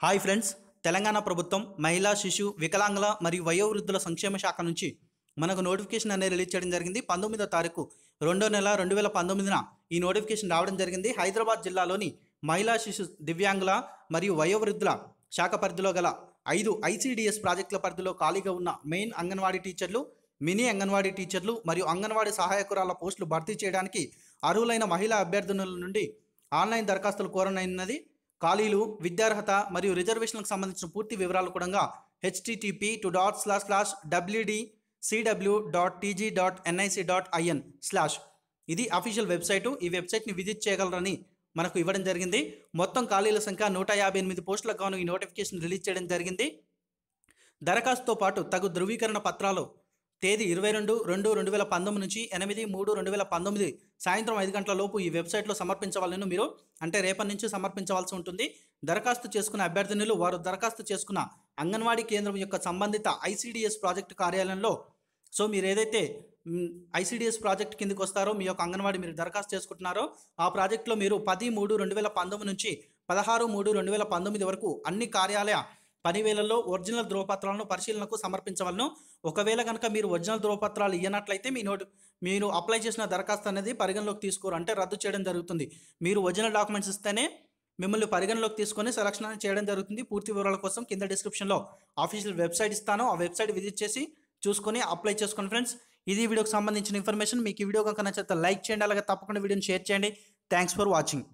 Hi friends, Telangana ప్రభుత్వం మహిళా శిశు వికలాంగుల మరియు వయోవృద్ధుల సంక్షేమ శాఖ నుంచి మనకు నోటిఫికేషన్ అనేది రిలీజ్ చేయడం జరిగింది. 19వ తారీఖు 2వ నెల 2019న ఈ నోటిఫికేషన్ రావడం జరిగింది. హైదరాబాద్ జిల్లాలోని మహిళా శిశు దివ్యాంగుల మరియు వయోవృద్ధుల శాఖ పరిధిలో గల 5 ICDS ప్రాజెక్టుల పరిధిలో ఖాళీగా ఉన్న మెయిన్ అంగన్వాడీ టీచర్లు, మినీ అంగన్వాడీ టీచర్లు మరియు అంగన్వాడీ సహాయకురాల పోస్టులు భర్తీ చేయడానికి అర్హులైన మహిళా అభ్యర్థినుల నుండి ఆన్లైన్ దరఖాస్తులు కోరనున్నది. ఖాళీలు, విద్యార్హత మరియు రిజర్వేషన్లకు సంబంధించిన పూర్తి వివరాలు కూడా http://wdcw.tg.nic.in/ ఇది అఫీషియల్ వెబ్సైటు. ఈ వెబ్సైట్ని విజిట్ చేయగలరని మనకు ఇవ్వడం జరిగింది. మొత్తం ఖాళీల సంఖ్య 158 పోస్టులకు గాను ఈ నోటిఫికేషన్ రిలీజ్ చేయడం జరిగింది. దరఖాస్తుతో పాటు తగు ధృవీకరణ పత్రాలు తేదీ 22/2/2019 నుంచి 8/3/2019 సాయంత్రం 5 గంటల లోపు ఈ వెబ్సైట్లో సమర్పించవాలని మీరు అంటే రేపటి నుంచి సమర్పించవలసి ఉంటుంది. దరఖాస్తు చేసుకున్న అభ్యర్థినులు వారు దరఖాస్తు చేసుకున్న అంగన్వాడీ కేంద్రం యొక్క సంబంధిత ICDS ప్రాజెక్టు కార్యాలయంలో మీరు ఏదైతే ICDS ప్రాజెక్ట్ కిందకి వస్తారో మీ యొక్క అంగన్వాడీ మీరు దరఖాస్తు చేసుకుంటున్నారో ఆ ప్రాజెక్టులో మీరు 10/3/2019 నుంచి 16/3/2019 వరకు అన్ని కార్యాలయ పనివేళల్లో ఒరిజినల్ ధ్రువపత్రాలను పరిశీలనకు సమర్పించవలను. ఒకవేళ కనుక మీరు ఒరిజినల్ ధ్రువపత్రాలు ఇవ్వనట్లయితే మీరు అప్లై చేసిన దరఖాస్తు అనేది పరిగణలోకి తీసుకోరు, అంటే రద్దు చేయడం జరుగుతుంది. మీరు ఒరిజినల్ డాక్యుమెంట్స్ ఇస్తేనే మిమ్మల్ని పరిగణలోకి తీసుకొని సెలక్షన్ చేయడం జరుగుతుంది. పూర్తి వివరాల కోసం కింద డిస్క్రిప్షన్లో ఆఫీషియల్ వెబ్సైట్ ఇస్తాను, ఆ వెబ్సైట్ విజిట్ చేసి చూసుకొని అప్లై చేసుకోండి. ఫ్రెండ్స్, ఇది వీడియోకి సంబంధించిన ఇన్ఫర్మేషన్. మీకు ఈ వీడియో కనుక నచ్చితే లైక్ చేయండి, అలాగే తప్పకుండా వీడియోని షేర్ చేయండి. Thanks for watching.